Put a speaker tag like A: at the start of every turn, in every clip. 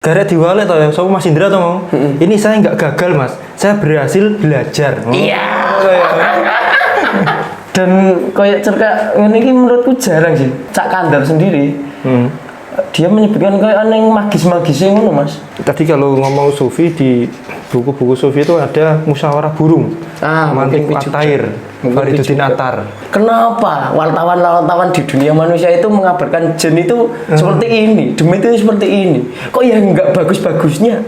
A: garek diwale toh ya, sama Mas Indra toh mau. Ini saya nggak gagal Mas, saya berhasil belajar.
B: Iya. Dan kayak cerita ini menurutku jarang sih. Cak Kandar sendiri, dia menyebutkan kayak aneh magis-magisnya ngono Mas.
A: Tadi kalau ngomong sufi di buku-buku sufi itu ada musyawarah burung, Mantik Atair, Fariduddin Attar.
B: Kenapa wartawan-wartawan di dunia manusia itu mengabarkan jin itu seperti ini, demi itu seperti ini? Kok ya nggak bagus-bagusnya?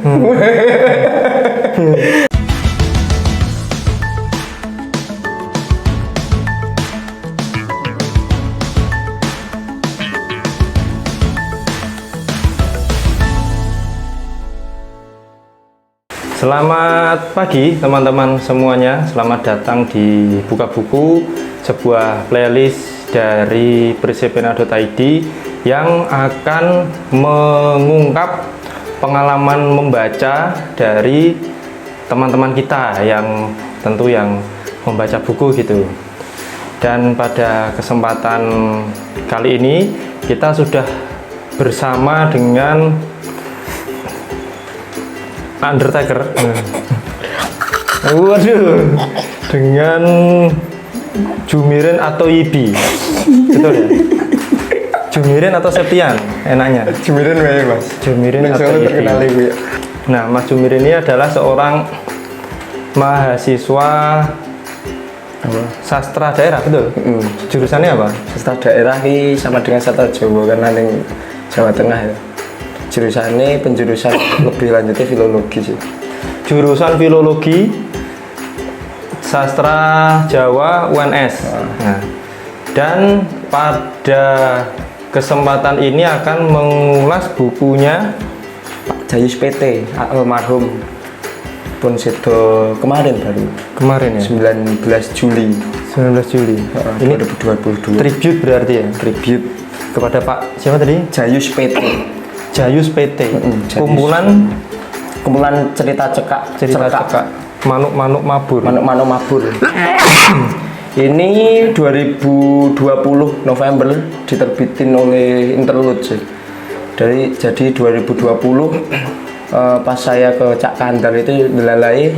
A: Selamat pagi teman-teman semuanya, selamat datang di Buka Buku, sebuah playlist dari Prisepena.id yang akan mengungkap pengalaman membaca dari teman-teman kita yang tentu yang membaca buku gitu. Dan pada kesempatan kali ini kita sudah bersama dengan Undertaker. Waduh, dengan Jumirin atau Yibi, betul ya? Jumirin atau Septian, enaknya.
B: Jumirin wae Mas.
A: Jumirin atau Yibi. Nah, Mas Jumirin ini adalah seorang mahasiswa sastra daerah, betul? Jurusannya apa?
B: Sastra daerah ini sama dengan sastra Jawa karena yang Jawa Tengah ya. Jurusannya penjurusan lebih lanjutnya filologi sih.
A: Jurusan filologi sastra Jawa UNS. Nah, dan pada kesempatan ini akan mengulas bukunya
B: Pak Jayus PT almarhum pun sedo kemarin
A: ya
B: 19 Juli
A: 19 Juli
B: ini 2022.
A: Tribute berarti ya,
B: Tribute
A: kepada Pak siapa tadi?
B: Jayus PT.
A: Jayus PT. Kumpulan
B: cerita cekak
A: manuk-manuk mabur.
B: Manuk-manuk mabur. Ini 2020 November diterbitin oleh Interlude sih. Jadi 2020 pas saya ke Cak Kandar itu dilalai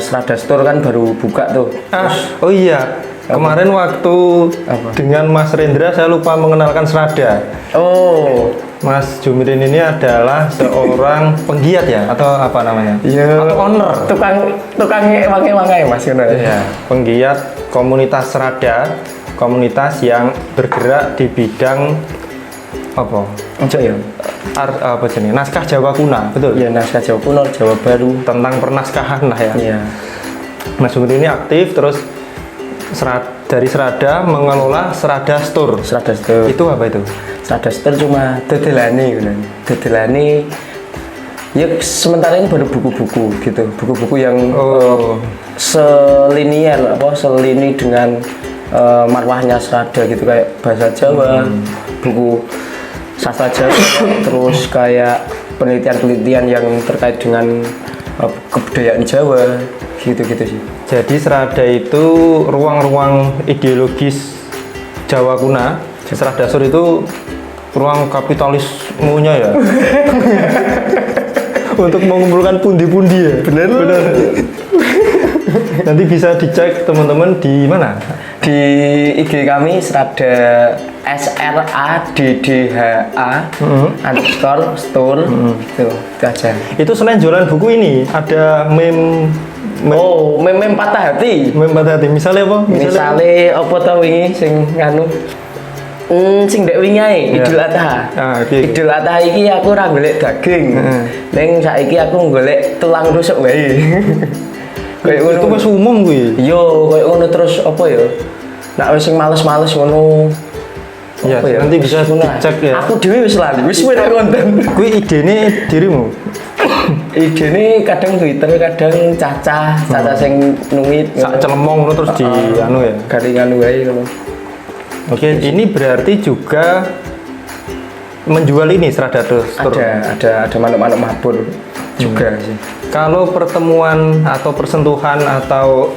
B: Serada Store kan baru buka tuh.
A: Oh iya. Kemarin waktu dengan Mas Rendra saya lupa mengenalkan Serada.
B: Oh,
A: Mas Jumirin ini adalah seorang penggiat ya atau apa namanya?
B: Iya.
A: Atau owner.
B: Tukang wangai Mas Yono.
A: Iya, penggiat komunitas Serada, komunitas yang bergerak di bidang apa?
B: Ya.
A: Apa jenis? Naskah Jawa Kuna, betul?
B: Iya, naskah Jawa Kuno, Jawa Baru,
A: tentang pernaskahan lah ya.
B: Iya.
A: Mas Jumirin ini aktif terus dari Serada mengelola Serada Store.
B: Serada Store.
A: Itu apa itu?
B: Serada Store cuma dedelani ya sementara ini baru buku-buku gitu, buku-buku yang selini dengan marwahnya Serada gitu, kayak bahasa Jawa, buku sastra Jawa, terus kayak penelitian-penelitian yang terkait dengan kebudayaan Jawa gitu-gitu sih.
A: Jadi Serada itu ruang-ruang ideologis Jawa Kuna. Serada Sur itu ruang kapitalismenya ya. Untuk mengumpulkan pundi-pundi ya. Benar. Nanti bisa dicek teman-teman di mana?
B: Di IG kami Serada SRADDHA underscore store itu aja.
A: Itu selain jualan buku ini ada meme
B: patah hati.
A: Meme patah hati. Misalnya apa?
B: Misalnya apa tau wingi sing nganu sing dek wingi ae Idul Adha. Idul Adha iki aku ora golek daging. Ning saiki aku golek tulang rusuk wae.
A: Kayak ngono. Itu wis umum kuwi.
B: Yo, kayak ngono terus apa ya? Nek wis sing males-males ngono.
A: Ya, nanti bisa dicek ya.
B: Aku dhewe wis lali, wis ora konten.
A: Kuwi idene dirimu.
B: Idene kadang Twitter, kadang Caca sing nungit
A: sak celemong ngono terus di anu ya.
B: Garingan wae ngono.
A: Oke, ini berarti juga menjual ini Serada Store.
B: Ada manuk-manuk mabur juga sih.
A: Kalau pertemuan atau persentuhan atau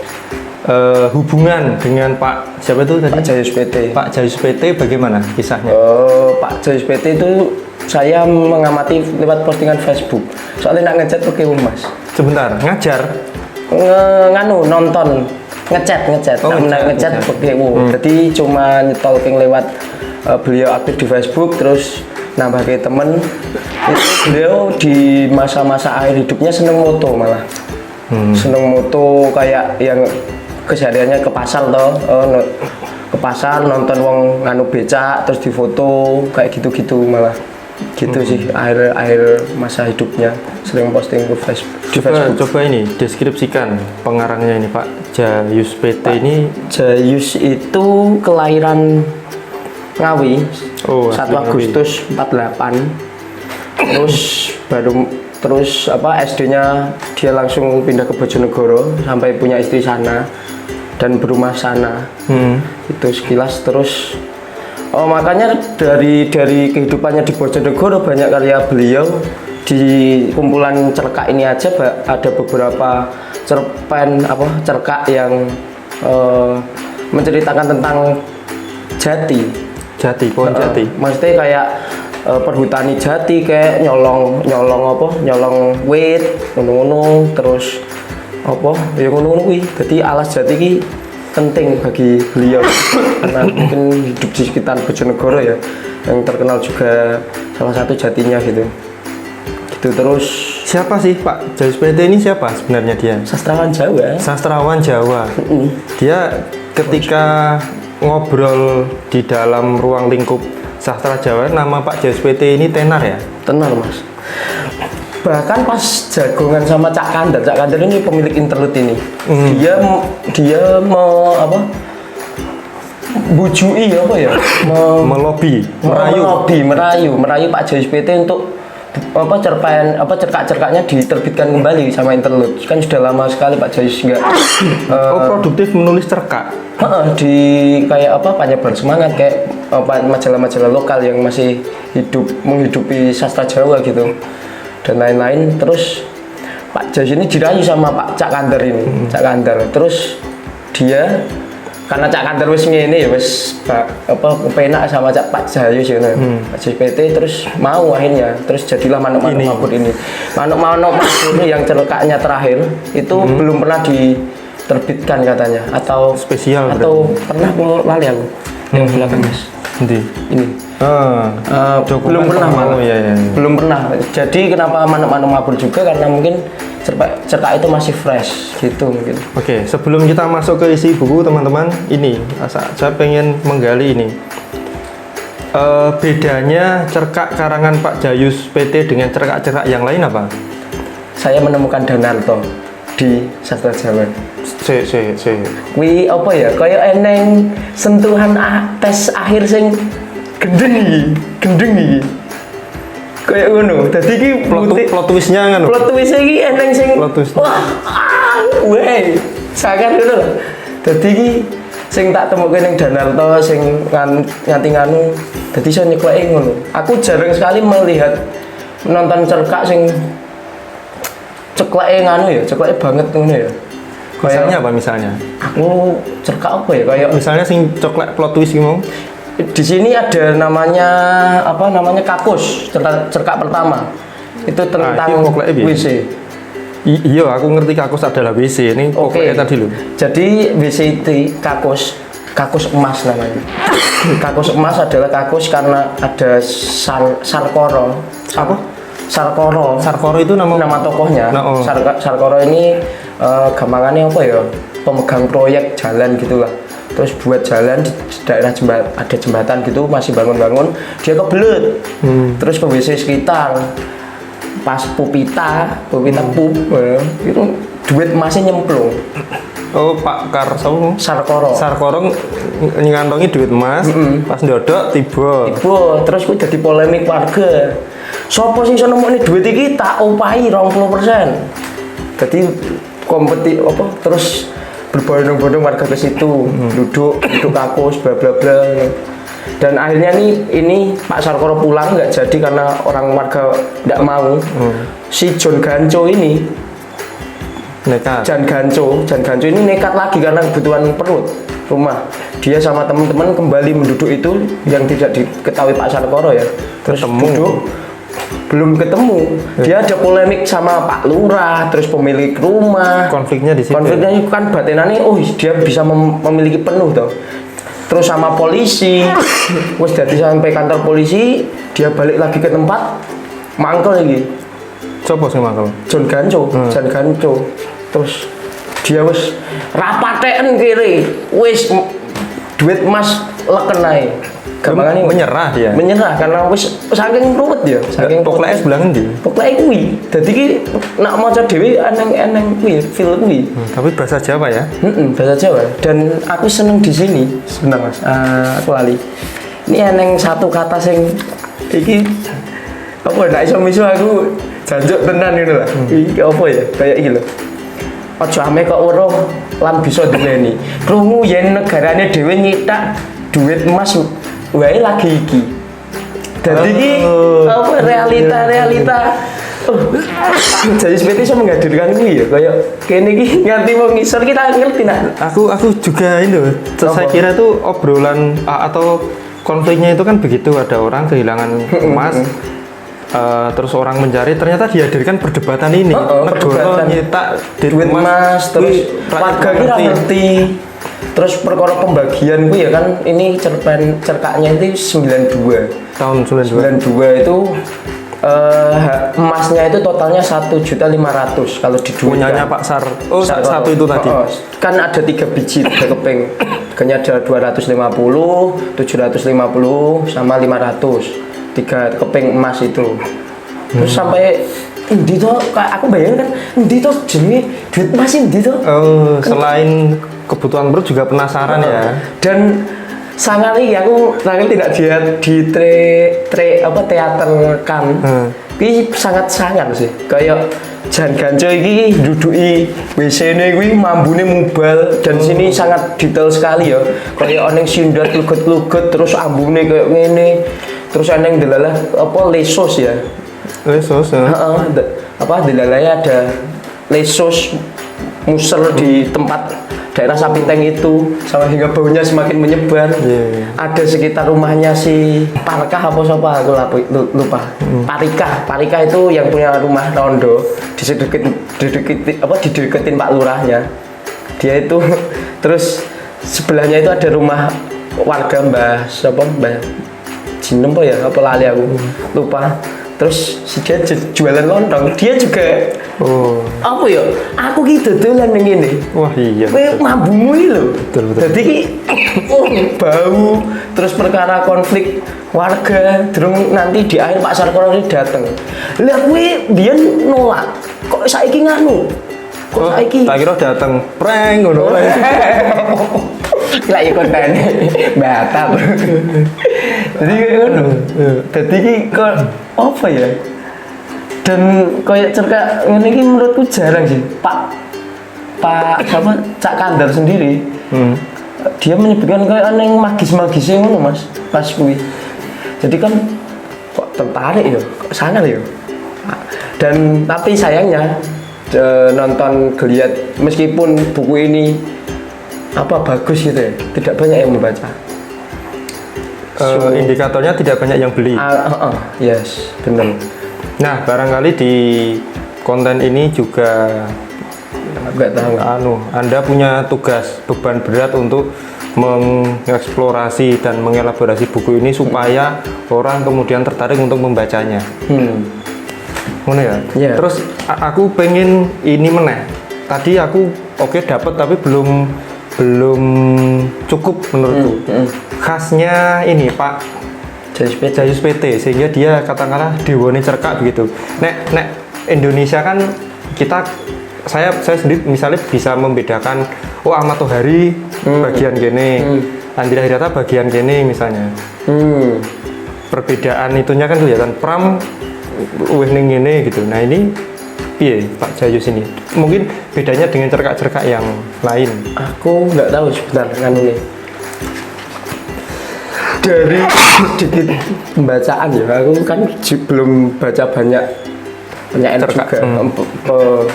A: hubungan dengan Pak siapa itu tadi?
B: Pak Jayus PT.
A: Pak Jayus PT bagaimana kisahnya?
B: Pak Jayus PT itu saya mengamati lewat postingan Facebook. Soalnya nak ngechat pakai Mas.
A: Sebentar, ngajar?
B: Nonton, ngechat. Ngechat pakai Jadi cuma nyetolking lewat beliau aktif di Facebook, terus nambah ke temen. Itu beliau di masa-masa akhir hidupnya seneng moto malah. Seneng moto kayak yang kesehariannya ke pasar toh. Ke pasar nonton wong nganu becak terus difoto kayak gitu-gitu malah. Gitu sih akhir masa hidupnya sering posting ke Facebook.
A: Coba ini deskripsikan pengarangnya ini Pak Jayus PT ini.
B: Jayus itu kelahiran Ngawi 1 Agustus 48. Terus SD-nya dia langsung pindah ke Bojonegoro sampai punya istri sana dan berumah sana. Itu sekilas. Terus makanya dari kehidupannya di Bojonegoro banyak karya beliau. Di kumpulan cerkak ini aja ada beberapa cerkak yang menceritakan tentang
A: pohon jati.
B: Maksudnya kayak perhutani jati, kayak nyolong wit ngono-ngono, terus ya ngono-ngono kuwi. Dadi alas jati ki penting bagi beliau karena mungkin hidup di sekitar Bojonegoro ya, yang terkenal juga salah satu jatinya gitu. Terus
A: siapa sih Pak Jayus PT ini, siapa sebenarnya dia?
B: Sastrawan Jawa.
A: Dia ketika ngobrol di dalam ruang lingkup sastra Jawa, nama Pak Jayus PT ini tenar ya?
B: Tenar Mas. Bahkan pas jagongan sama Cak Kandar ini pemilik interlude ini, dia mau bujui merayu Pak Jayus PT untuk cerkak-cerkaknya diterbitkan kembali sama interlude. Kan sudah lama sekali Pak Jayus enggak
A: produktif menulis cerkak.
B: Di kayak penyebar semangat kayak majalah-majalah lokal yang masih menghidupi sastra Jawa gitu dan lain-lain. Terus Pak Jayus ini dirayu sama Pak Cak Kandar ini. Cak Kandar. Terus dia karena Cak Kandar wis ngene ya wis penak sama Pak Jayus ya. Pak Jayus PT terus mau akhirnya terus jadilah Manuk-Manuk Mabur ini. Manuk-Manuk Mabur yang cerkaknya terakhir itu belum pernah diterbitkan katanya atau
A: spesial
B: atau pernah lali aku yang belakang Mas. Ini. Belum pernah malah. Belum pernah. Jadi kenapa Manuk-Manuk Mabur juga karena mungkin cerkak itu masih fresh gitu mungkin.
A: Oke, sebelum kita masuk ke isi buku teman-teman, ini saya pengen menggali ini. Bedanya cerkak karangan Pak Jayus PT dengan cerkak-cerkak yang lain apa?
B: Saya menemukan Danarto di sastra Jawa. Kuwi kayak eneng sentuhan tes akhir sing gendeng iki. Kayak ngono. Dadi iki
A: plot twist-nya ngono.
B: Plot twist iki eneng sing sangat ngono lho. Dadi iki sing tak temuke ning Danarto sing nganti nganu. Dadi iso nyekleki ngono. Aku jarang sekali melihat menonton cerkak sing cekleke banget ngono ya.
A: Misalnya apa misalnya?
B: Aku cerkak kayak
A: misalnya sing ceklek plot twist gitu.
B: Di sini ada namanya Kakus, cerkak pertama. Itu tentang WC.
A: Iya, aku ngerti Kakus adalah WC. Ini pokoknya tadi loh.
B: Jadi WC itu kakus emas namanya. Kakus emas adalah kakus karena ada Sarkoro.
A: Apa?
B: Sarkoro itu nama tokohnya. Sarkoro ini gampangannya pemegang proyek jalan gitulah. Terus buat jalan di daerah ada jembatan gitu masih bangun-bangun dia kebelet. Terus ke WC sekitar pas pupita pup itu duit masih nyemplung.
A: Pak Sarkoro ngantongi duit emas. Pas ndodok tiba
B: terus kuwi dadi polemik warga. Sopo sing iso nemokne duit iki tak opahi 20%. Dadi terus berbondong-bondong warga ke situ, duduk kakus bla bla bla. Dan akhirnya ini Pak Sarkoro pulang nggak jadi karena orang warga nggak mau. Si John Ganco ini
A: Nekat.
B: Jan Ganco ini nekat lagi karena kebutuhan perut rumah. Dia sama teman-teman kembali menduduk itu yang tidak diketahui Pak Sarkoro ya. Terus duduk, belum ketemu. Dia ada polemik sama Pak Lurah, terus pemilik rumah.
A: Konfliknya di situ.
B: Konfliknya kan batinannya, oh dia bisa memiliki penuh toh. Terus sama polisi, wes jadi sampai kantor polisi, dia balik lagi ke tempat, mangkel lagi.
A: Coba sih mangkel.
B: Jan Ganco. Terus dia wis rapaten kiri, wis duit emas leken ae. Gampangane
A: menyerah dia.
B: Menyerah karena wis saking ruwet ya, saking
A: pokoke sebelah endi?
B: Pokoke kuwi. Dadi ki nak maca dhewe eneng kuwi, feel kuwi.
A: Tapi bahasa Jawa ya?
B: Bahasa Jawa. Dan aku seneng di sini, sebentar Mas. Aku lali. Ini eneng satu kata sing iki apa ndak iso-iso aku jancuk tenan ngono lah. Iki apa ya? Kayak iki lho. Aja ame kok weruh lan bisa duweni. Krungu yen negarane dhewe nyithak duit emas wae lagi iki. Dadi iki apa realita. Jadi seperti saya menghadirkan kuwi ya kayak kene iki nganti wong ngisor kita ngerti nak.
A: Aku juga ini loh. Saya kira tuh obrolan atau konfliknya itu kan begitu, ada orang kehilangan emas. Terus orang mencari, ternyata dihadirkan perdebatan ini. Negara nyetak
B: duit emas, terus warga kira ngerti. Terus perkara pembagian gue ya kan, ini cerkaknya itu 92.
A: Tahun 92
B: itu emasnya itu totalnya 1.500.000 kalau di duit.
A: Punyanya Pak Sar. Oh, satu itu tadi.
B: Kan ada 3 biji, 3 keping. Kayaknya ada 250, 750 sama 500. 3 keping emas itu. Terus sampai endi to, aku bayangin kan endi to jenenge duit emas endi to.
A: Oh, selain kebutuhan perut juga penasaran ya. Dan
B: sangat aku tidak di teater kan. Ini sangat sih. Kayak Jan Ganco iki duduki WC-ne kuwi mambune mubal dan sini sangat detail sekali ya. Kayak oneng sindat luget-luget terus ambune kayak ngene. Terus oneng delalah apa lesos ya.
A: Lesos ya.
B: Delalanya ada lesos muser di tempat daerah Sapiteng itu sama hingga baunya semakin menyebar. Ada sekitar rumahnya si Parkah apa siapa aku lupa. Parikah itu yang punya rumah rondo dideketin Pak Lurahnya. Dia itu terus sebelahnya itu ada rumah warga Mbah Jinem ya apa lali aku lupa. Terus dia jualan lontong, dia juga apa ya? Aku gitu dolan ning ngene.
A: Wah iya.
B: Kowe mabungmu iki lho.
A: Betul.
B: Dadi ki bau, terus perkara konflik warga, durung nanti di akhir Pak Sarkoro ini dateng. Lah kowe biyen nolak, kok saiki nganu? Kok saiki?
A: Tak kira dateng prank ngono.
B: Lah ya konten batal. Jadi ngono. Dadi ki kok apa ya? Dan kayak cerkak ngene iki menurutku jarang sih. Pak apa Cak Kandar sendiri. Dia menyebutkan kayak aneh magis-magisnya ngono Mas, pas kuwi. Jadi kan kok tertarik ya, kok sangat ya. Dan tapi sayangnya nonton geliat meskipun buku ini bagus gitu ya, tidak banyak yang membaca.
A: Indikatornya tidak banyak yang beli.
B: Yes, benar.
A: Nah, barangkali di konten ini juga
B: nggak tahu.
A: Anda punya tugas beban berat untuk mengeksplorasi dan mengelaborasi buku ini supaya orang kemudian tertarik untuk membacanya. Ngono ya. Yeah. Terus aku pengen ini meneh. Tadi aku dapat tapi belum cukup menurutku. Khasnya ini Pak Jayus PT sehingga dia katakanlah diwone cerkak begitu. Nek Indonesia kan saya sendiri misalnya bisa membedakan Ahmad Tohari bagian gini, Andira Hirata bagian gini misalnya. Perbedaan itunya kan kelihatan Pram ning ngene gitu. Nah ini piye Pak Jayus ini? Mungkin bedanya dengan cerkak-cerkak yang lain.
B: Aku nggak tahu sebentar kan ini. Dari sedikit pembacaan ya, aku kan belum baca banyak cerkak juga.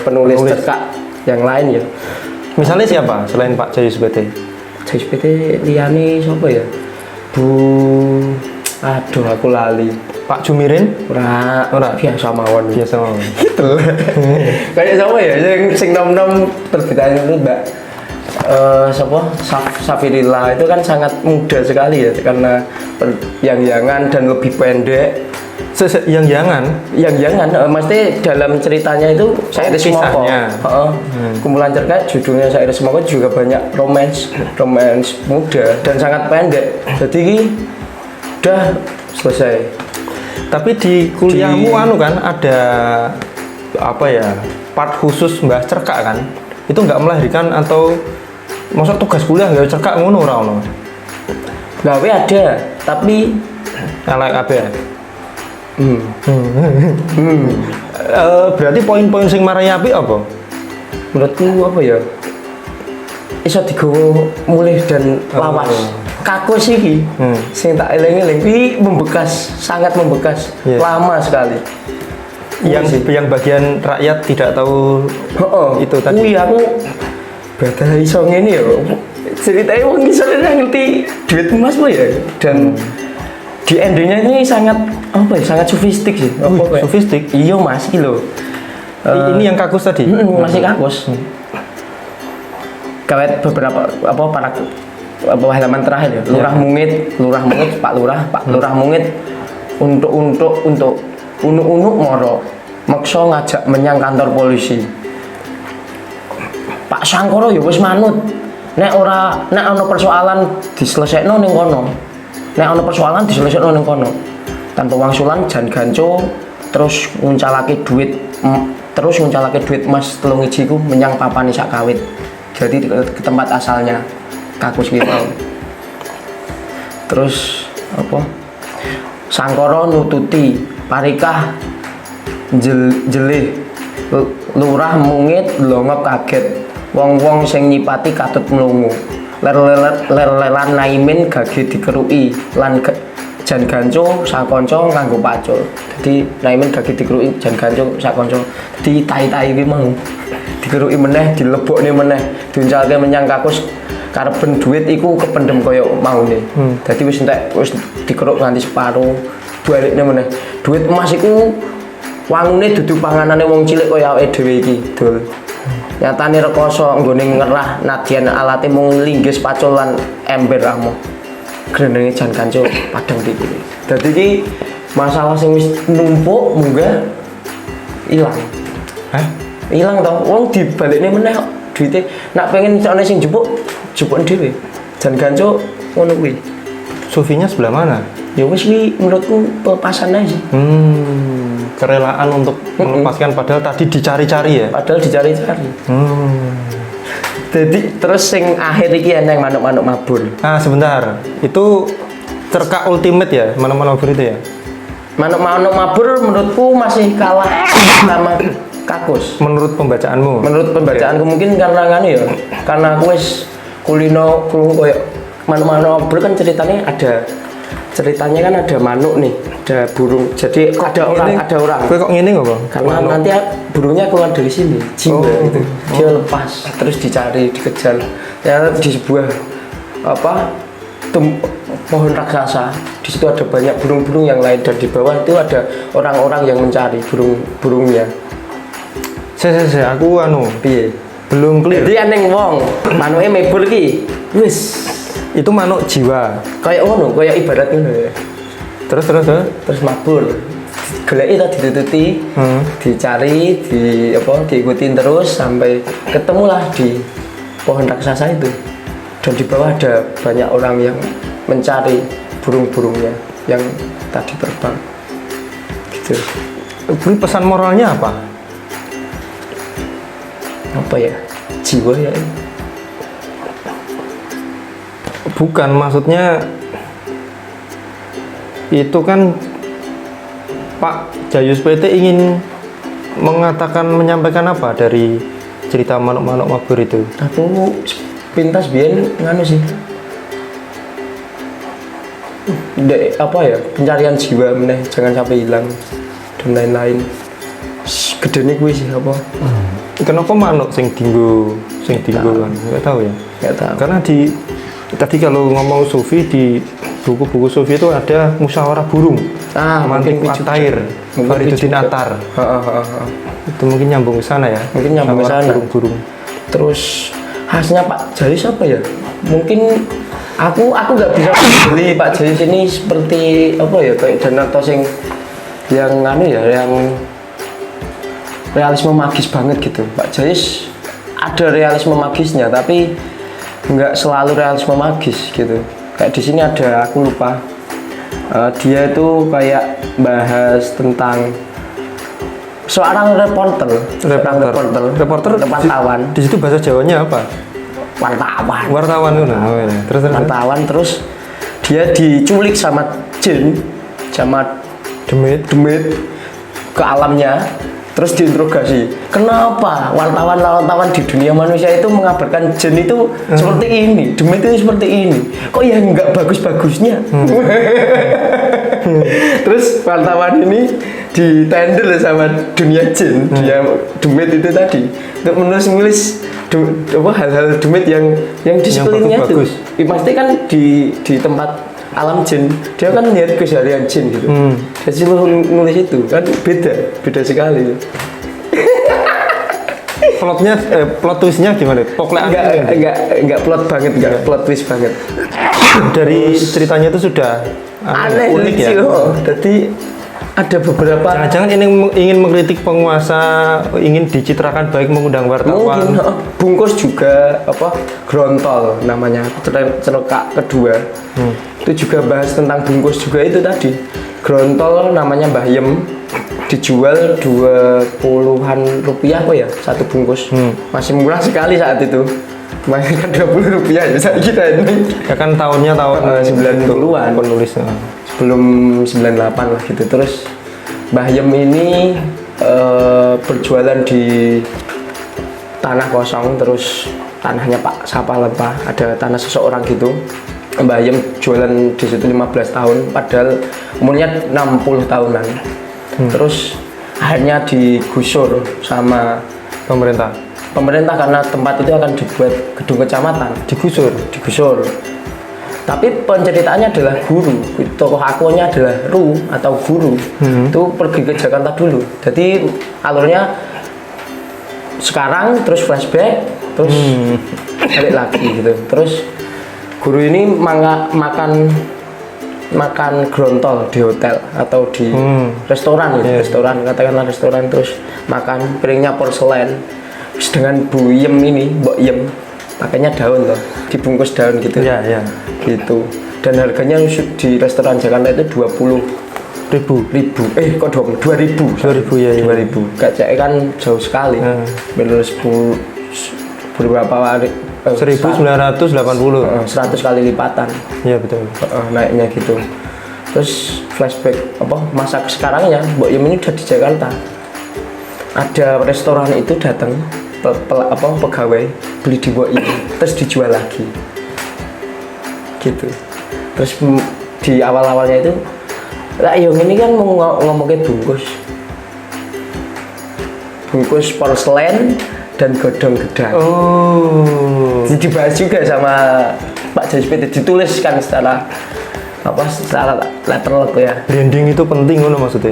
B: Penulis cerkak yang lain ya.
A: Misalnya siapa selain Pak Jayus PT?
B: Jayus PT liyane sapa ya? Aduh aku lali.
A: Pak Jumirin?
B: Ora biasa mawon.
A: Biasa mawon.
B: Gitu lah. Kayak siapa ya sing nom-nom terbitan itu Mbak Safirilla itu kan sangat muda sekali ya karena yang-yangan dan lebih pendek.
A: Yang-yangan,
B: mesti dalam ceritanya itu Sair Semoko. Kumpulan cerita judulnya Sair Semoko juga banyak romance muda dan sangat pendek. Jadi udah selesai.
A: Tapi di kuliahmu kan ada apa ya part khusus mbah cerkak kan? Itu nggak melahirkan atau masuk tugas kuliah nggak cerkak ngono ora ono?
B: Gawe ada, tapi
A: ala apa ya? Berarti poin-poin sing marai apik apa?
B: Menurutku apa ya? Iso digowo mulih dan lawas. Kakus iki sing tak eling-eling iki sangat membekas, lama sekali.
A: Yang bagian rakyat tidak tahu itu tadi.
B: Wih aku badal iso ngene ya. Ceritanya wong iso ngerti duit emas ya dan di endingnya ini sangat sangat sofistik sih.
A: Sofistik?
B: Iya mas, iki lho.
A: Ini yang kakus tadi?
B: Masih kakus. Kawet beberapa halaman terakhir ya. Lurah Mungit, Pak Lurah Mungit untuk unuk moro maksa ngajak menyang kantor polisi. Pak Sangkoro ya wis manut. Nek ana persoalan diselesekno ning kono. Tanpa wangsulan jan ganco terus nguncalake duit emas 3 ijiku menyang papane sak kawit. Jadi ke tempat asalnya kakus gitu. Terus Sangkoro nututi Parikah jelih Lurah Mungit longop kaget. Wong-wong sing nyipati katut mlungu. Ler-leran Naimin gage dikeruki lan jan ganco sakonco nganggo pacul. Jadi Naimin gage dikeruki jan ganco sakonco. Dadi tai-tai iki mau dikeruki meneh, dilebokne meneh, diuncalke menyang kakus karepen duit iku kependem kaya maune. Dadi wis dikeruk nganti separo, balikne meneh. Duit emas iku wangune dudu panganane wong cilik kaya awake dhewe iki, Dul. Nyatane rekoso nggone ngerah nadyan alate mung linggis pacul lan ember amo. Grendenge jan kanco padang iki. Dadi iki masalah sing wis numpuk munggah ilang. Ilang to. Wong dibalikne meneh duite nak pengen cone sing jupuk dhewe. Jan kanco ngono kuwi.
A: Sufinya sebelah mana?
B: Ya wis kuwi menurutku pelepasan aja sih.
A: Kerelaan untuk melepaskan padahal tadi dicari-cari ya.
B: Jadi terus sing akhir iki eneng manuk-manuk mabur.
A: Sebentar. Itu cerkak ultimate ya, manuk-manuk mabur itu ya?
B: Manuk-manuk mabur menurutku masih kalah sama kakus.
A: Menurut pembacaanmu?
B: Menurut pembacaanku mungkin karena ya. Karena aku wis kulino koyo manuk-manuk mabur kan ceritanya kan ada manuk nih, ada burung. Jadi ada orang.
A: Kok ngene kok, Bang?
B: Karena nanti burungnya keluar dari sini, jiwa gitu. Dia lepas, terus dicari, dikejar. Ya di sebuah pohon raksasa. Di situ ada banyak burung-burung yang lain dan di bawah itu ada orang-orang yang mencari burung-burungnya.
A: Aku piye? Belum clear.
B: Jadi aneh wong, manuke mebur ki. Wis.
A: Itu manuk jiwa.
B: Kayak ngono, kayak ibarat ngono ya.
A: Terus
B: mabur. Goleki ta ditututi, dicari, diikutin terus sampai ketemulah di pohon raksasa itu. Dan di bawah ada banyak orang yang mencari burung-burungnya yang tadi terbang. Gitu.
A: Ini pesan moralnya apa?
B: Apa ya? Jiwa ya.
A: Bukan, maksudnya itu kan Pak Jayus PT ingin menyampaikan apa dari cerita manuk-manuk mabur itu?
B: Aku pintas biyen nganu sih. Pencarian jiwa meneh jangan sampai hilang dan lain-lain. segede kuwi sih apa?
A: Kenapa manuk sing dinggo kan? Enggak tahu ya.
B: Enggak tahu.
A: Karena tadi kalau ngomong sufi di buku-buku sufi itu ada musyawarah burung. Mantik Atair, Fariduddin Attar. Itu mungkin nyambung ke sana ya.
B: Mungkin nyambung ke sana.
A: Burung-burung.
B: Terus khasnya Pak Jayus apa ya? Mungkin aku nggak bisa beli Pak Jayus ini seperti apa ya, kayak Danarto sing yang yang realisme magis banget gitu. Pak Jayus ada realisme magisnya, tapi nggak selalu realisme magis gitu. Kayak di sini ada, aku lupa. Dia itu kayak bahas tentang seorang reporter, wartawan.
A: Di situ bahasa Jawanya apa? Wartawan itu.
B: Wartawan, terus dia diculik sama jin, sama demit ke alamnya. Terus diinterogasi, kenapa wartawan di dunia manusia itu mengabarkan jin itu seperti ini, demit itu seperti ini, kok ya nggak bagus-bagusnya. Terus wartawan ini ditender sama dunia jin, dia demit itu tadi, untuk menulis hal-hal demit yang di sekelilingnya itu. Pasti kan di tempat alam jin, dia kan lihat keseharian jin gitu. Jadi nulis itu kan beda sekali.
A: Plot twistnya gimana?
B: Enggak plot banget, enggak plot twist banget.
A: Dari ceritanya itu sudah
B: aneh,
A: unik ya.
B: Jadi ada beberapa.
A: Jangan-jangan ingin mengkritik penguasa, ingin dicitrakan baik, mengundang wartawan.
B: Mungkin bungkus juga Grontol namanya, celokak kedua. Itu juga bahas tentang bungkus juga itu tadi. Grontol namanya Mbah Yem, dijual 20-an rupiah apa ya satu bungkus. Masih murah sekali saat itu. Kemarin kan 20 rupiah ya saya kira ini.
A: Ya kan tahunnya tahun
B: 90-an
A: penulisnya.
B: Sebelum 98 lah gitu. Terus Mbah Yem ini berjualan di tanah kosong, terus tanahnya Pak Sapa Lepah, ada tanah seseorang gitu. Mbah Yem jualan di situ 15 tahun, padahal umurnya 60 tahunan. Terus akhirnya digusur sama
A: pemerintah
B: karena tempat itu akan dibuat gedung kecamatan. Digusur. Tapi penceritaannya adalah guru, tokoh akunya adalah Ru atau guru. Itu pergi ke Jakarta dulu. Jadi alurnya sekarang terus flashback, terus balik lagi gitu. Terus guru ini makan grontol di hotel atau di restoran gitu. Katakanlah restoran, terus makan piringnya porselen. Terus dengan Bu Yem ini, Mbok Yem, pakainya daun loh, dibungkus daun gitu.
A: Iya.
B: Gitu. Dan harganya di restoran Jakarta itu 20.000. Kok 2.000 ya. 2.000. Kacanya kan jauh sekali. Bener 10 berapa hari
A: 1980.
B: 100 kali lipatan.
A: Iya betul.
B: Naiknya gitu. Terus flashback masa sekarangnya, Mbok Yem ini udah di Jakarta. Ada restoran itu datang pegawai beli di Mbok Yem, terus dijual lagi. Gitu. Terus di awal-awalnya itu lah Yong ini kan mau ngomongin bungkus porselen dan godong gedang. Jadi dibahas juga sama Pak Jayus PT, dituliskan secara letterlock ya.
A: Branding itu penting ngono maksudnya.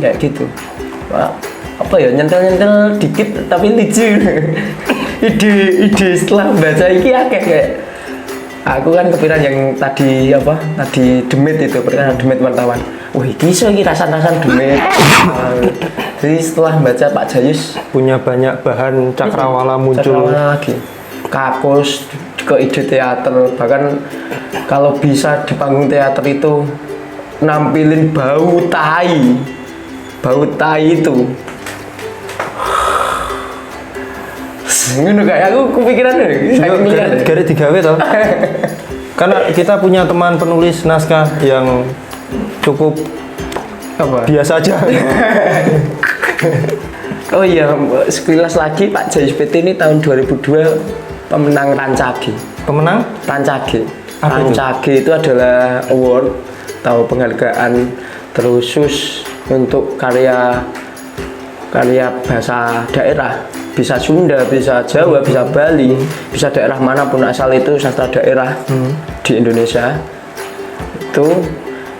B: Kayak gitu. Nyentel dikit tapi lucu. ide setelah baca ini akeh kayak aku kan kepikiran yang tadi demit itu, perkara demit wartawan. Wah, kisah ini rasan-rasan demit. Jadi setelah baca Pak Jayus
A: punya banyak bahan cakrawala muncul
B: lagi. Kakus ke ide teater, bahkan kalau bisa di panggung teater itu nampilin bau tai itu. Ngono kayak aku kepikiran
A: garis digawe toh. Karena kita punya teman penulis naskah yang cukup biasa aja.
B: Oh iya, sekilas lagi Pak Jayus PT ini tahun 2002 pemenang Rancage. Rancage itu adalah award atau penghargaan terkhusus untuk karya karya bahasa daerah, bisa Sunda, bisa Jawa, bisa Bali, bisa daerah manapun asal itu sastra daerah di Indonesia itu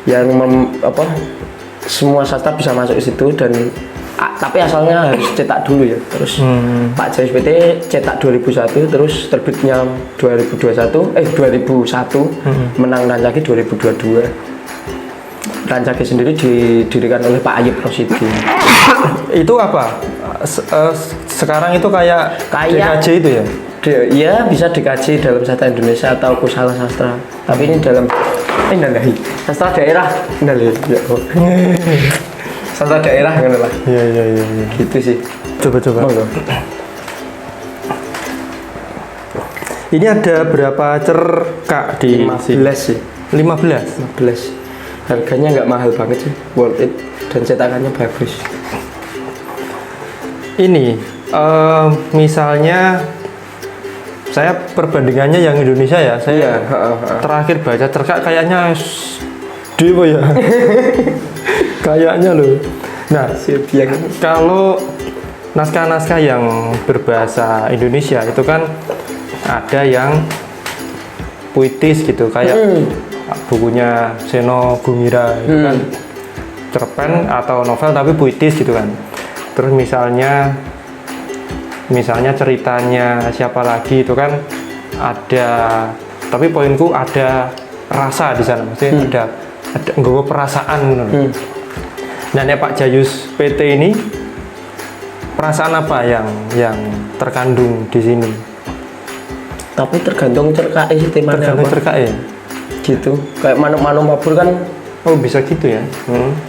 B: yang semua sastra bisa masuk ke situ dan tapi asalnya harus cetak dulu ya. Terus Pak Jayus PT cetak 2001, terus terbitnya 2001, menang Rancage 2022. Rancage sendiri didirikan oleh Pak Ayub Rosidi.
A: Itu apa? Sekarang itu kayak DKJ itu ya?
B: Ya bisa dikaji dalam sastra Indonesia atau kusala sastra. Tapi ini dalam sastra daerah. Sastra daerah kan lah.
A: Iya.
B: Gitu sih.
A: Coba. Ini ada berapa cerkak di
B: 15 sih.
A: 15.
B: Harganya nggak mahal banget sih, worth it dan cetakannya bagus.
A: Ini misalnya saya perbandingannya yang Indonesia ya. Saya terakhir baca cerkak kayaknya dewa ya. Kayaknya loh. Nah, kalau naskah-naskah yang berbahasa Indonesia itu kan ada yang puitis gitu, kayak bukunya Seno Gumira itu kan cerpen atau novel tapi puitis gitu kan. Terus misalnya ceritanya siapa lagi itu kan ada, tapi poinku ada rasa di sana, maksudnya ada nggawa perasaan. Nah, Pak Jayus PT ini perasaan apa yang terkandung di sini?
B: Tapi tergantung cerkak sih temanya.
A: Tergantung cerkak ya.
B: Gitu. Kayak manuk-manuk mabur kan.
A: Oh, bisa gitu ya.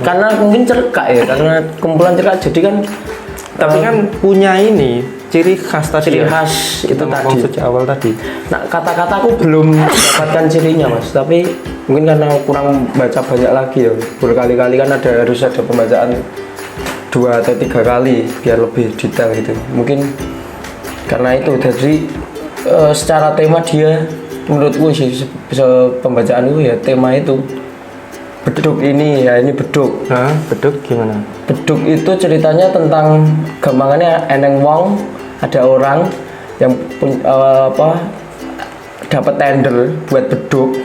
B: Karena mungkin cerkak ya, karena kumpulan cerkak jadi kan.
A: Tapi kan punya ini ciri khas tadi.
B: Ciri khas itu tadi.
A: Sejak awal tadi.
B: Nah, kata-kata aku belum dapatkan cirinya Mas, tapi mungkin karena kurang baca banyak lagi ya. Berkali-kali kan harus ada pembacaan 2 atau 3 kali biar lebih detail gitu. Mungkin karena itu jadi secara tema dia menurutku sih pembacaan itu ya tema itu beduk ini beduk.
A: Nah, beduk gimana?
B: Beduk itu ceritanya tentang gampangannya eneng wong, ada orang yang dapat tender buat beduk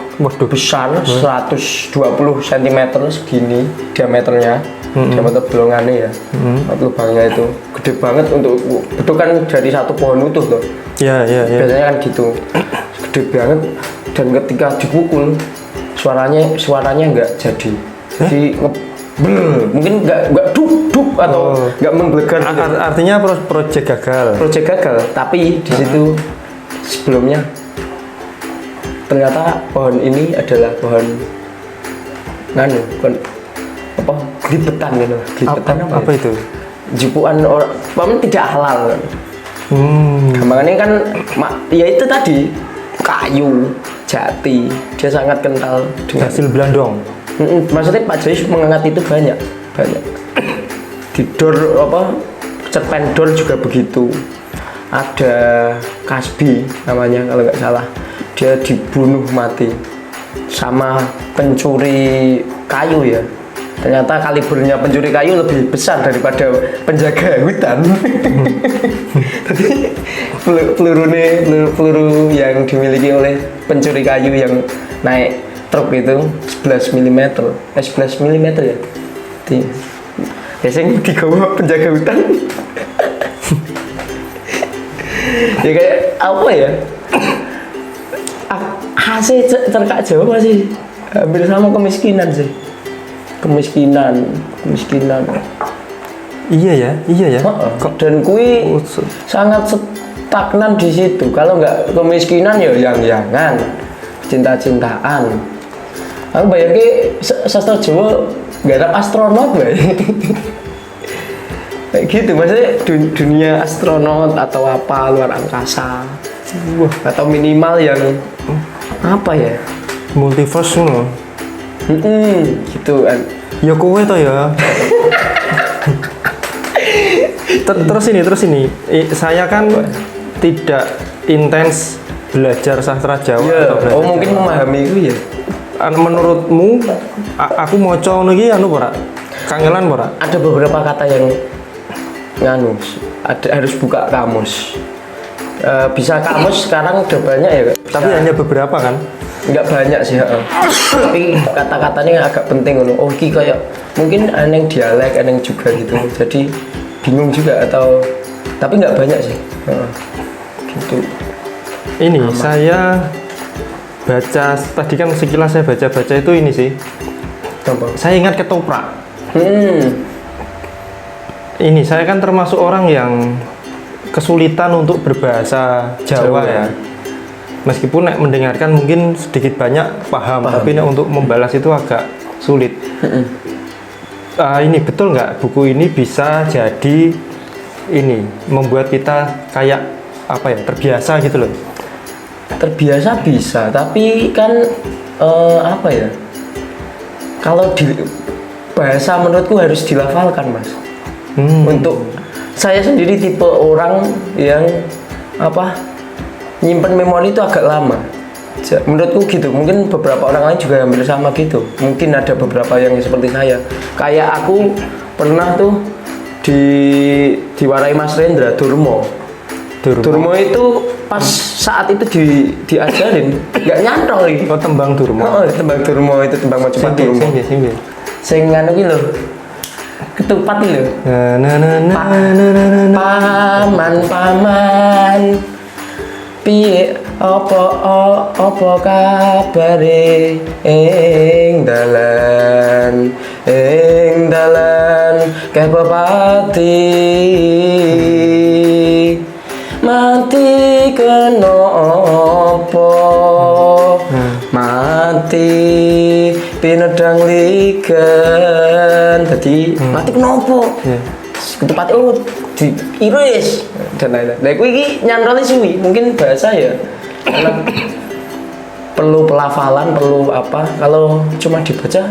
B: besar 120 cm segini diameternya, diameter bolongannya ya, lubangnya itu gede banget untuk beduk kan dari satu pohon utuh tuh.
A: Iya.
B: Biasanya kan gitu, gede banget dan ketika dipukul suaranya nggak jadi mungkin nggak duk atau nggak menggelegar gitu.
A: Artinya proyek gagal.
B: Tapi di situ sebelumnya ternyata pohon ini adalah pohon glibetan gitu. Glibetan
A: apa itu?
B: Jipuan orang tidak halal kan. Gampangannya kan ya itu tadi kayu jati, dia sangat kental dengan
A: hasil Belandong.
B: Maksudnya Pak Jayus mengangkat itu banyak di dor cerpen dor juga begitu. Ada Kasbi namanya kalau nggak salah, dia dibunuh mati sama pencuri kayu ya. Ternyata kalibernya pencuri kayu lebih besar daripada penjaga hutan. Jadi peluru yang dimiliki oleh pencuri kayu yang naik truk itu 11 mm ya. Biasanya digawa penjaga hutan. Ya kayak apa ya? Hasil cerkak Jawa masih hampir sama kemiskinan sih. Kemiskinan.
A: Iya ya.
B: Dan kui sangat stagnan di situ. Kalau nggak kemiskinan ya yang-yangan, cinta-cintaan. Aku bayangin sastra Jawa nggak ada astronot, kayak gitu. Maksudnya dunia astronot atau apa luar angkasa, atau minimal yang apa ya?
A: Multiverse loh.
B: Gitu kan.
A: Ya kowe toh ya. Terus ini. Saya kan tidak intens belajar sastra Jawa atau belajar
B: mungkin
A: Jawa.
B: Memahami itu ya.
A: Menurutmu aku maca ngono iki ora? Kangelan ora?
B: Ada beberapa kata yang harus buka kamus. Bisa kamus sekarang udah banyak ya.
A: Tapi hanya beberapa kan?
B: Nggak banyak sih, tapi kata-katanya agak penting loh. Oh, ki kayak mungkin aneh dialek, aneh juga gitu. Jadi bingung juga atau tapi nggak banyak sih. Gitu.
A: Ini saya baca tadi kan sekilas saya baca itu ini sih. Saya ingat ketoprak. Ini saya kan termasuk orang yang kesulitan untuk berbahasa Jawa ya. Meskipun mendengarkan mungkin sedikit banyak paham. Tapi untuk membalas itu agak sulit. Ini betul nggak buku ini bisa jadi ini membuat kita kayak apa ya, terbiasa gitu loh?
B: Terbiasa bisa, tapi kan apa ya? Kalau di bahasa menurutku harus dilafalkan, Mas. Untuk saya sendiri tipe orang yang nyimpen memori itu agak lama. Menurutku gitu. Mungkin beberapa orang lain juga hampir sama gitu. Mungkin ada beberapa yang seperti saya. Kayak aku pernah tuh diwarai Mas Rendra Durmo itu pas saat itu diajarin nggak nyantol ini.
A: Oh, tembang Durmo.
B: Tembang Durmo itu tembang macam Durmo. Sing nganu ki lho. Ketupat lho. Paman piye apa kabare ing dalan kepepati mati kenapa mati pinedang ligan tadi mati kenapa ketupat diiris dan lain-lain. Nah, ini nyantolnya suwi, mungkin bahasa ya karena perlu pelafalan, perlu apa, kalau cuma dibaca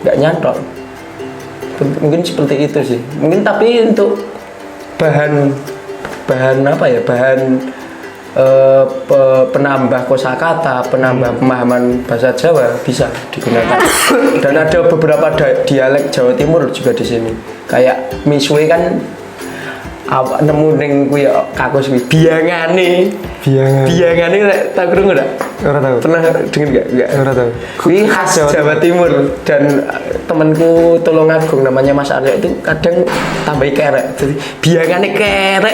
B: nggak nyantol. Mungkin seperti itu sih, mungkin. Tapi untuk bahan apa ya, penambah kosakata, penambah pemahaman bahasa Jawa bisa digunakan. Dan ada beberapa dialek Jawa Timur juga di sini. Kayak miswe kan nemu ning kuwi kakus kuwi biangane lek tak krungu ndak?
A: Ora tahu.
B: Pernah denger enggak?
A: Ora tahu.
B: Kuwi khas Jawa Timur dan temanku Tulungagung namanya Mas Aryo itu kadang tambahi kerek. Jadi biangane kerek.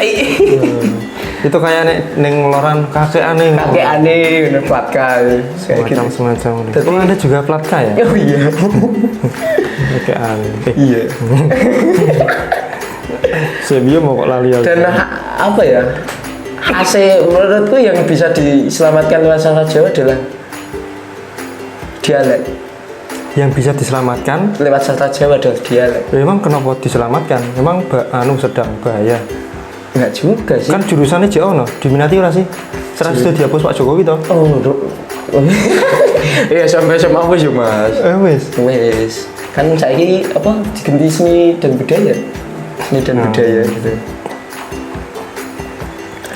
A: Itu kayak ning loran kakekane
B: bener platka kayak gitu
A: semacam. Tapi ada juga platka ya?
B: Oh iya.
A: Kakekane.
B: Iya.
A: Sebio mau kok lali aku.
B: Dan apa ya? Menurutku yang bisa diselamatkan lewat sastra Jawa adalah dialek.
A: Yang bisa diselamatkan
B: lewat sastra Jawa adalah dialek.
A: Memang kenapa diselamatkan? Memang sedang bahaya.
B: Enggak juga sih.
A: Kan jurusannya Jono, diminati ora sih? Serah sudah dihapus Pak Jokowi toh.
B: Iya sampai sama wis yo Mas. Wis. Kan saiki diganti seni dan budaya. Seni dan budaya gitu.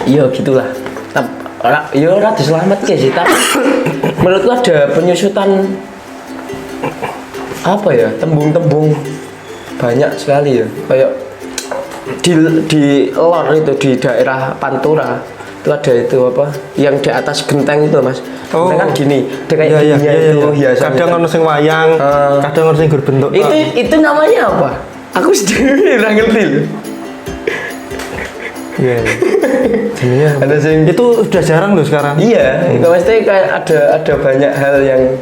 B: Iya gitulah. Ya ora diselamatke sih, tapi menurutku ada penyusutan apa ya, tembung-tembung banyak sekali ya. Kayak di lor itu di daerah Pantura itu ada itu yang di atas genteng itu Mas. Kan gini, ada kayak itu hiasan.
A: Kadang ono sing wayang, kadang ono sing berbentuk.
B: Itu namanya apa? Aku sendiri ora ngerti loh.
A: Iya. Ada sing itu udah jarang loh sekarang.
B: Iya, maksudnya kayak ada banyak hal yang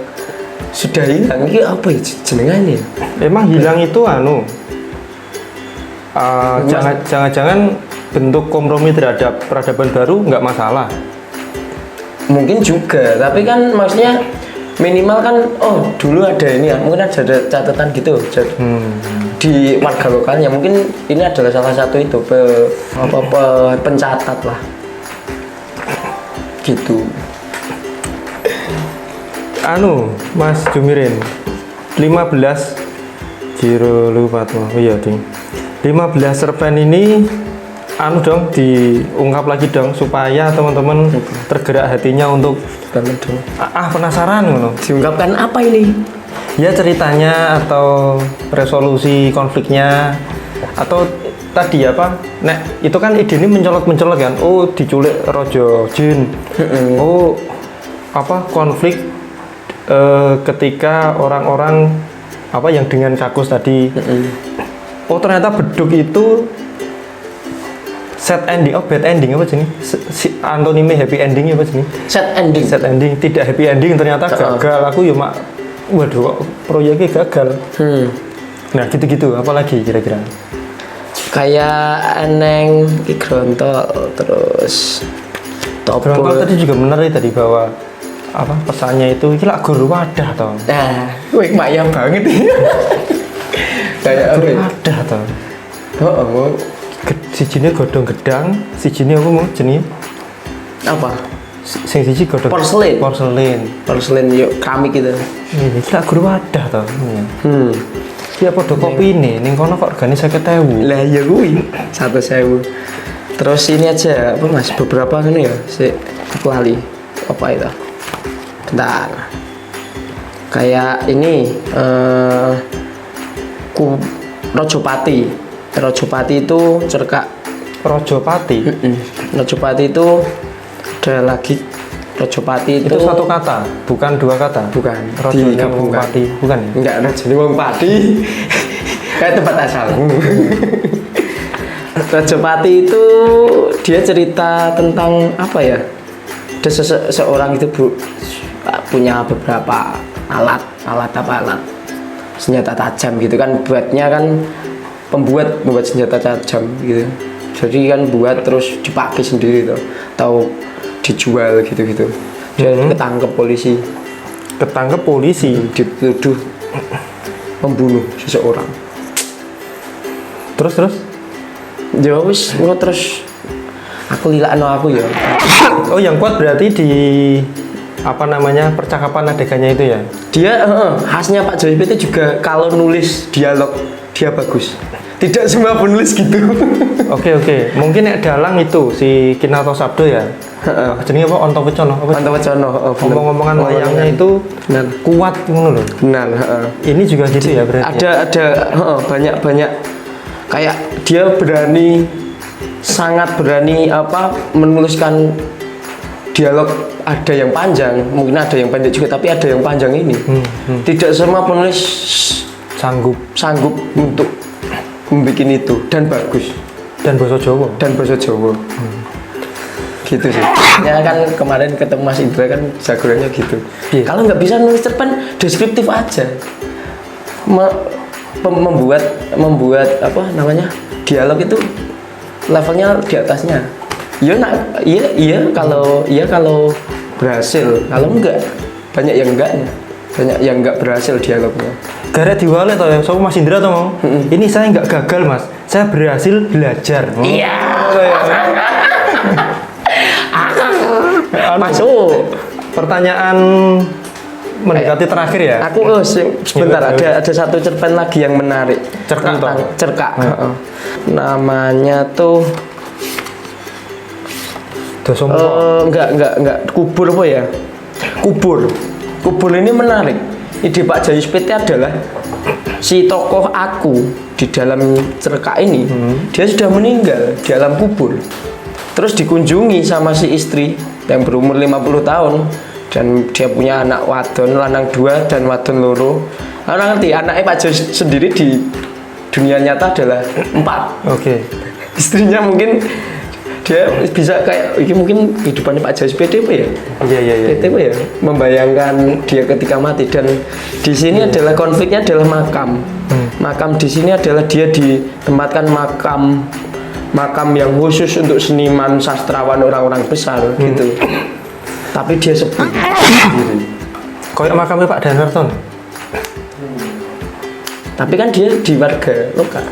B: sudah hilang. Ini apa ya jenengannya?
A: Emang hilang itu jangan-jangan bentuk kompromi terhadap peradaban baru nggak masalah. Mungkin juga, tapi kan maksudnya minimal kan dulu ada ini ya, mungkin ada catatan gitu di warga lokalnya, mungkin ini adalah salah satu itu pencatat lah gitu. Mas Jumirin 15 Jiro lupa tuh. Oh iya ding, 15 cerpen ini dong diungkap lagi dong supaya teman-teman tergerak hatinya untuk penasaran
B: diungkapkan apa ini
A: ya, ceritanya atau resolusi konfliknya atau tadi apa? Nek itu kan ide ini mencolok kan. Oh, diculik Raja Jin. Oh, apa konflik ketika orang-orang apa yang dengan kakus tadi. Oh, ternyata beduk itu sad ending, bad ending apa sih? Antonime happy ending apa sih?
B: Sad ending,
A: tidak happy ending, ternyata gagal. Aku ya waduh, proyeknya gagal. Nah, gitu-gitu, apalagi kira-kira?
B: Kayak eneng ki Grontol, terus Topo.
A: Grontol tadi juga menarik tadi bahwa apa pesannya itu iki lak guru wadah toh.
B: Nah, wih mayang banget. Kayak
A: guru wadah toh.
B: Oh.
A: Sijine godhong gedang, sijine apa mau jenenge?
B: Apa?
A: Sing siji godhong porselen
B: yuk keramik gitu.
A: Iki lak guru wadah toh. Ya padha kopi ini, ning kono kok regane 50.000.
B: Lah ya kuwi 100.000. Terus ini aja apa Mas, beberapa kan ya, aku lali. Apa itu? Bentar. Kayak ini Rojopati itu cerkak.
A: Rojopati?
B: Rojopati itu ada lagi. Rojopati itu
A: satu kata, bukan dua kata.
B: Bukan.
A: Digabungkan. Bukan ya?
B: Enggak, Rajone wong pati. Kayak tempat asal. Rojopati itu dia cerita tentang apa ya? Ada seorang itu punya beberapa alat senjata tajam gitu kan, buatnya kan membuat senjata tajam gitu. Jadi kan buat terus dipakai sendiri tuh, atau dijual gitu-gitu. Dia ketangkep polisi, dituduh membunuh seseorang.
A: Terus
B: Ya wis, terus aku lilakno aku ya.
A: Oh, yang kuat berarti di apa namanya percakapan adegannya itu ya?
B: Dia khasnya Pak Joy PT juga kalau nulis dialog dia bagus. Tidak semua penulis gitu.
A: Oke. Mungkin nek dalang itu si Kinato Sabdo ya. Jenenge apa? Ontowecono.
B: Ontowecono.
A: Ngomong-ngomongan wayangnya itu benar kuat ngono lho.
B: Benar,
A: Ini juga gitu ya berarti.
B: Ada banyak kayak dia sangat berani apa menuliskan dialog. Ada yang panjang, mungkin ada yang pendek juga, tapi ada yang panjang ini. Tidak semua penulis sanggup untuk membuat itu dan bagus
A: dan bahasa Jawa
B: gitu sih. Ya kan kemarin ketemu Mas Indra kan jagoannya gitu. Kalau nggak bisa nulis cerpen, deskriptif aja. Membuat apa namanya dialog itu levelnya di atasnya. Iya kalau berhasil, kalau enggak banyak yang enggak berhasil dialognya.
A: Gara diwale toh ya, sama Mas Indra toh mau. Ini saya nggak gagal Mas, saya berhasil belajar.
B: Iya. Masuk.
A: Pertanyaan mendekati terakhir ya.
B: Aku sebentar ada satu cerpen lagi yang menarik. Cerkak. Namanya tuh enggak kubur apa ya? Kubur ini menarik. Ide Pak Jayus PT adalah si tokoh aku di dalam cerkak ini dia sudah meninggal di alam kubur. Terus dikunjungi sama si istri yang berumur 50 tahun dan dia punya anak wadon lanang 2 dan wadon loro. Orang ngerti anaknya Pak Jayus sendiri di dunia nyata adalah 4.
A: Oke.
B: Istrinya mungkin dia bisa kayak ini mungkin kehidupannya Pak Jayus PD apa ya?
A: Iya.
B: PD apa ya? Membayangkan dia ketika mati dan di sini adalah konfliknya adalah makam. Makam di sini adalah dia ditempatkan makam yang khusus untuk seniman, sastrawan, orang-orang besar gitu. Tapi dia sepi.
A: Kayak makamnya Pak Danarton.
B: Tapi kan dia di warga lokal.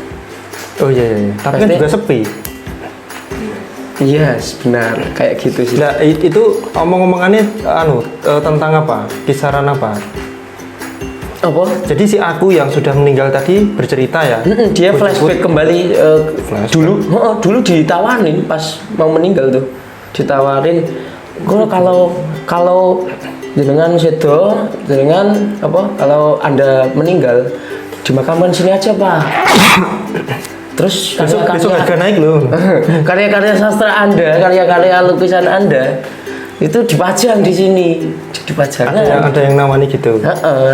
A: Oh iya. Tapi kan juga sepi.
B: Yes, benar kayak gitu sih.
A: Nah, itu omong-omongannya tentang apa? Kisaran apa?
B: Apa?
A: Jadi si aku yang sudah meninggal tadi bercerita ya.
B: Dia flashback kembali dulu ditawarin pas mau meninggal tuh. Ditawarin kalau jenengan sedo, jenengan apa? Kalau Anda meninggal dimakamkan sini aja, Pak. Terus
A: besok harga naik loh.
B: Karya-karya sastra Anda, karya-karya lukisan Anda itu dipajang di sini, dipajang.
A: Ada yang namanya gitu.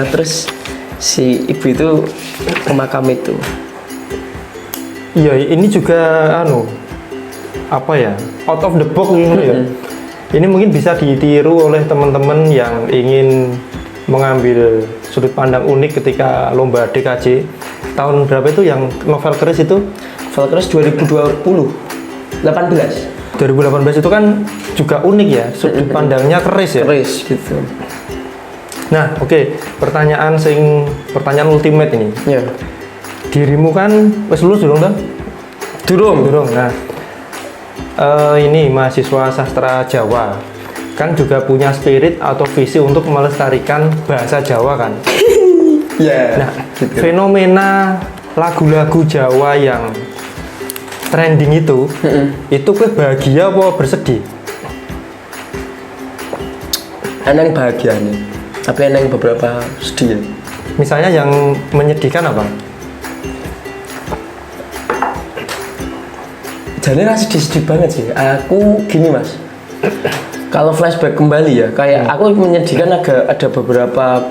B: Terus si ibu itu ke makam itu.
A: Iya, ini juga apa ya, out of the box gitu ya. Ini mungkin bisa ditiru oleh teman-teman yang ingin mengambil sudut pandang unik ketika lomba DKJ tahun berapa itu yang novel keris itu?
B: Novel keris 2018
A: itu kan juga unik ya, sudut pandangnya keris ya.
B: Keris gitu.
A: Nah, pertanyaan ultimate ini.
B: Ya.
A: Dirimu kan wis lulus durung kan? Durung. Nah, ini mahasiswa sastra Jawa kan juga punya spirit atau visi untuk melestarikan bahasa Jawa kan? Nah, gitu. Fenomena lagu-lagu Jawa yang trending itu gue bahagia apa bersedih?
B: Eneng bahagia nih, tapi eneng beberapa sedih.
A: Misalnya yang menyedihkan apa?
B: Jadi sedih banget sih. Aku gini mas, kalau flashback kembali ya, kayak aku menyedihkan ada beberapa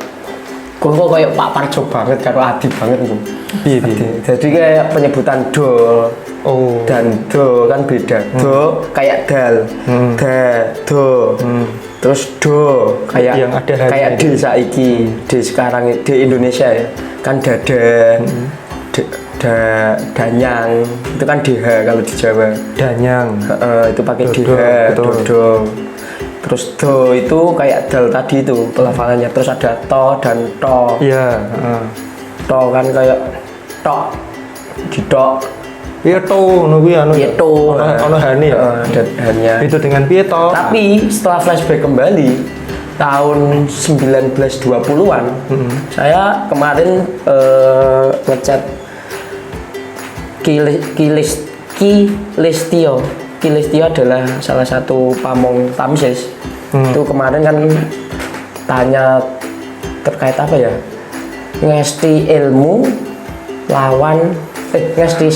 B: kok kayak Pak Parjo banget, karo Adi banget tuh. Jadi kayak penyebutan do dan do kan beda. Do kayak dal, do. Terus do kayak
A: yang ada
B: kayak d saiki, d sekarang di Indonesia ya, kan dada. Danyang itu kan DH kalau di Jawa.
A: Danyang.
B: Itu pakai DH, dodo. Terus do itu kayak dal tadi itu pelafalannya. Terus ada to dan to.
A: Iya.
B: To kan kayak tok, ditok.
A: Iya to,
B: Iya to.
A: Ono hani ya.
B: Dan hanya.
A: Itu dengan piye to?
B: Tapi setelah flashback kembali tahun 1920-an, saya kemarin ngechat Kilistio adalah salah satu pamong Tamsis. Itu kemarin kan tanya terkait apa ya, ngesti ilmu lawan ngesti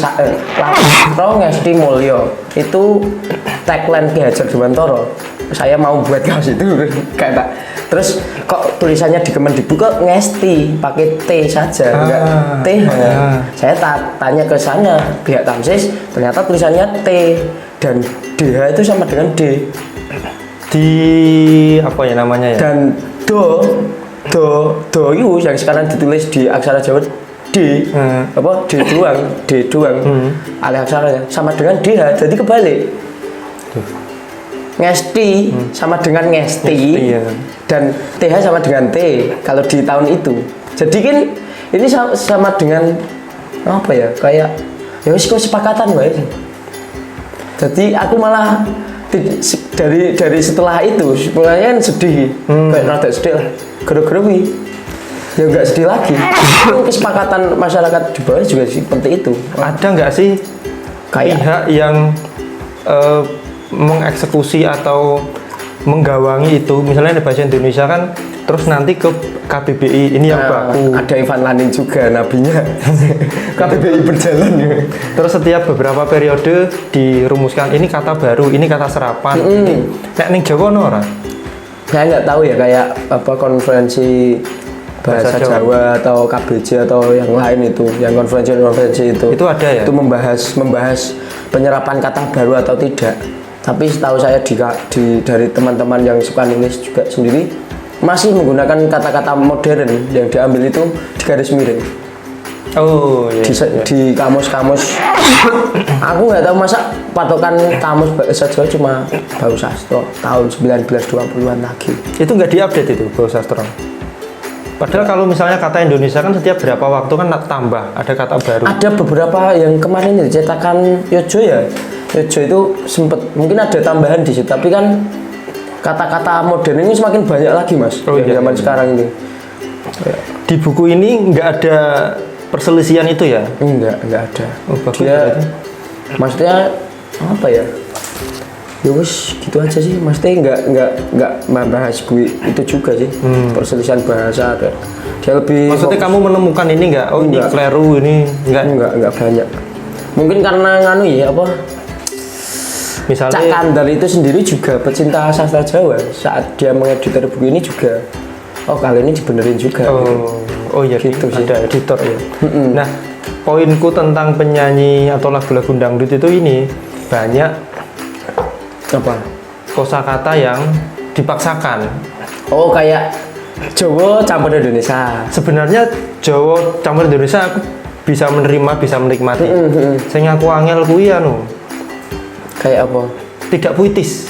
B: ngesti mulyo, itu tagline Ki Hajar Dewantara. Saya mau buat kaos itu kayak terus kok tulisannya di Kemendikbud kok ngesti pakai T saja enggak T. Saya tanya ke sana pihak Tamsis, ternyata tulisannya T dan DH itu sama dengan D.
A: Di apa ya namanya ya?
B: Dan do itu yang sekarang ditulis di aksara Jawa D, D doang. Alih aksaranya sama dengan DH, jadi kebalik. Ngesti sama dengan ngesti, dan TH sama dengan T kalau di tahun itu. Jadi kan ini sama dengan apa ya, kayak ya wis kesepakatan wae. Jadi aku malah dari setelah itu sebenarnya sedih, kayak rada sedih lah, gara-gara ya nggak sedih lagi. Kesepakatan masyarakat di bawah juga seperti itu.
A: Ada nggak sih kayak pihak yang mengeksekusi atau menggawangi itu, misalnya di bahasa Indonesia kan, terus nanti ke KBBI ini yang baku.
B: Ada Ivan Lanin juga nabinya. KBBI berjalan.
A: Terus setiap beberapa periode dirumuskan ini kata baru, ini kata serapan. Nek ning Jawa ono ora?
B: Saya nggak tahu ya, kayak apa konferensi bahasa Jawa atau KBJ atau yang lain itu, yang konferensi itu
A: ada ya?
B: Itu membahas penyerapan kata baru atau tidak. Tapi setahu saya dari teman-teman yang suka nulis juga sendiri masih menggunakan kata-kata modern yang diambil itu di garis miring. Di kamus-kamus. Aku nggak tahu masa patokan kamus bahasa Jawa cuma Bau Sastro tahun 1920-an lagi. Itu nggak diupdate itu Bau Sastro. Padahal kalau misalnya kata Indonesia kan setiap berapa waktu kan tambah, ada kata baru. Ada beberapa yang kemarin dicetakan Yojo ya. Yojo itu sempat mungkin ada tambahan di situ, tapi kan kata-kata modern ini semakin banyak lagi mas. Zaman sekarang ini. Di buku ini nggak ada perselisihan itu ya? Enggak ada. Dia maksudnya apa ya? Ya wis gitu aja sih, maksudnya nggak membahas gue itu juga sih. Perselisihan bahasa ada. Dia lebih maksudnya kamu menemukan ini nggak? Oh ini kleru ini enggak banyak. Mungkin karena nganu ya apa?
A: Misalnya
B: Cak Kandar itu sendiri juga pecinta sastra Jawa. Saat dia mengedit buku ini juga, oh kali ini dibenerin juga.
A: Oh iya
B: gitu sih.
A: ada editor ya. Nah, poinku tentang penyanyi atau lagu-lagu dangdut itu ini banyak
B: Apa?
A: kosakata yang dipaksakan.
B: Oh kayak Jawa campur Indonesia.
A: Sebenarnya Jawa campur Indonesia aku bisa menerima, bisa menikmati. Sing aku angel kuwi anu,
B: Kayak apa?
A: tidak puitis.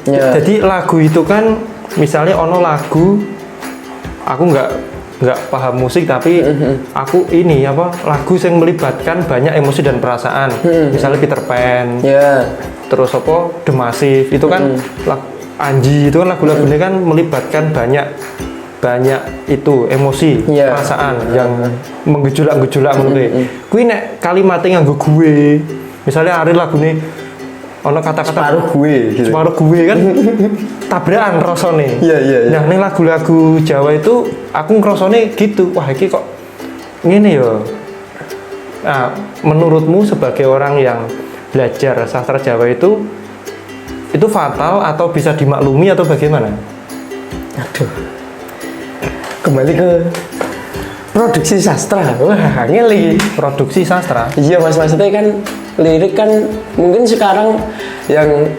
B: Ya.
A: Jadi lagu itu kan misalnya ono lagu aku nggak paham musik tapi aku ini apa lagu yang melibatkan banyak emosi dan perasaan. Misalnya Peter Pan.
B: Ya.
A: Terus apa The Massive itu kan Anji itu kan lagu-lagunya kan melibatkan banyak itu emosi perasaan yang menggejolak-gejolak menurut kuwi nek kalimatnya nganggo gue misalnya hari lagu nih ono kata-kata
B: Separuh gue gitu.
A: separuh gue kan tabrakan rasane
B: Iya.
A: nah nih lagu-lagu Jawa itu aku ngerasane gitu wah ini kok ngene ya nah menurutmu sebagai orang yang belajar sastra Jawa itu fatal atau bisa dimaklumi atau bagaimana?
B: Aduh. Kembali ke produksi sastra. Wah, ngeli.
A: Produksi sastra.
B: Iya, Mas, maksudnya kan lirik kan mungkin sekarang yang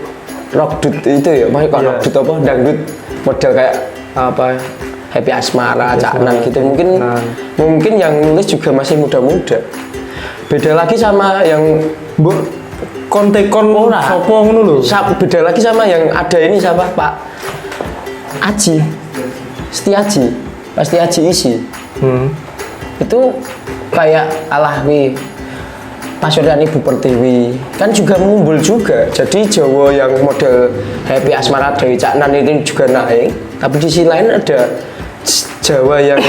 B: rockdut itu ya, maksudnya kok rockdut apa? Dangdut model kayak apa? Happy Asmara, Cak Nan gitu. Mungkin yang nulis juga masih muda-muda. Beda lagi sama yang
A: kontekon sopo ngono lho.
B: Beda lagi sama yang ada ini siapa? Pak Aji. Setiaji. Pasti Aji isi. Itu kayak Alahwi Pasuryani Bu Pertiwi kan juga mumbul juga. Jadi Jawa yang model Happy Asmara Dewi Cak Nan ini juga naik. Tapi di sisi lain ada Jawa yang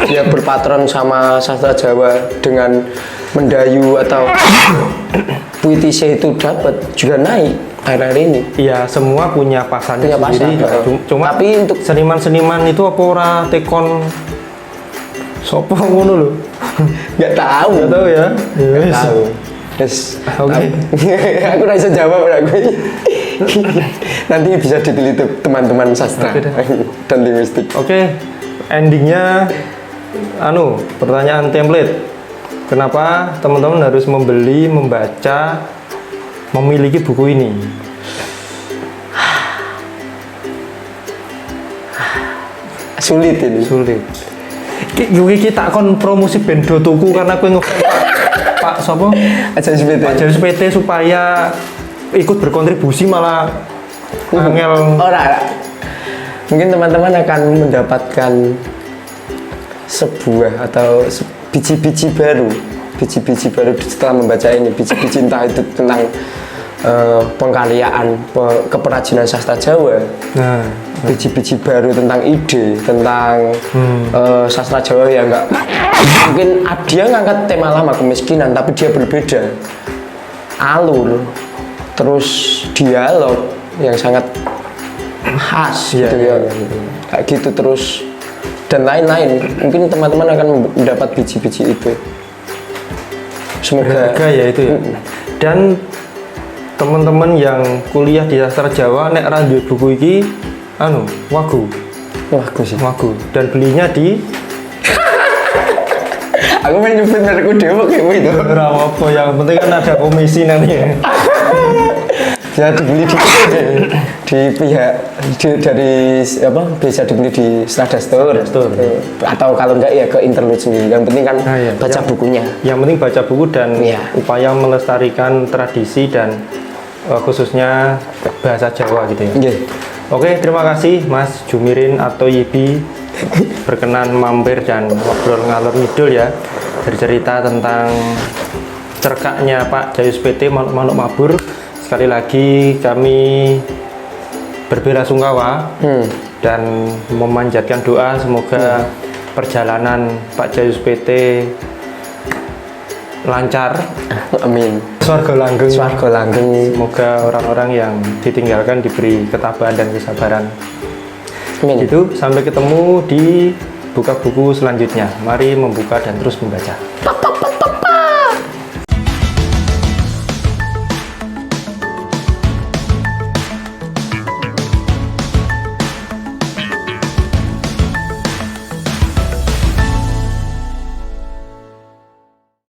B: dia berpatron sama sastra Jawa dengan mendayu atau puitisnya itu dapat juga naik akhir-akhir ini.
A: Iya, semua punya pasarnya sendiri. Cuma
B: tapi untuk
A: seniman-seniman itu apa ora tekon sopo ngono lho.
B: Nggak tahu
A: ya.
B: Nggak tahu. Yes.
A: Oke.
B: Aku nggak bisa jawab aku. Nanti bisa diteliti teman-teman sastra dan linguistik.
A: Oke. Endingnya pertanyaan template. Kenapa teman-teman harus membeli, membaca, memiliki buku ini?
B: Sulit ini.
A: Sulit. Kita kon promosi bendo tuku karena aku Pak Sopo Pak Jayus PT supaya ikut berkontribusi malah angel.
B: Mungkin teman-teman akan mendapatkan sebuah atau biji-biji baru setelah membaca ini. Biji-biji entah itu tentang pengkaryaan, keperajinan sastra Jawa, biji-biji baru tentang ide, tentang sastra Jawa yang enggak mungkin dia ngangkat tema lama kemiskinan tapi dia berbeda alur, terus dialog yang sangat khas gitu ya, kayak gitu terus dan lain-lain. Mungkin teman-teman akan mendapat biji-biji itu. Semoga
A: ya itu ya. Dan teman-teman yang kuliah di sastra Jawa nek ra duwe buku iki wagu sih. Wagu dan belinya di
B: aku main nyebut merekku dewe kayak itu.
A: Ora apa yang penting kan ada komisi nanti ya.
B: Bisa dibeli di pihak dari apa bisa dibeli di Strada Store. Atau kalau enggak ya ke Interlude sendiri. Yang penting kan baca bukunya.
A: Yang penting baca buku dan upaya melestarikan tradisi dan khususnya bahasa Jawa gitu ya. Oke, terima kasih Mas Jumirin atau Yibi berkenan mampir dan ngobrol ngalor ngidul ya, bercerita tentang cerkaknya Pak Jayus PT Manuk Mabur. Sekali lagi kami berbelasungkawa dan memanjatkan doa semoga perjalanan Pak Jayus PT lancar. Amin. Swarga langgeng. Semoga orang-orang yang ditinggalkan diberi ketabahan dan kesabaran. Amin. Itu sampai ketemu di buka buku selanjutnya. Mari membuka dan terus membaca.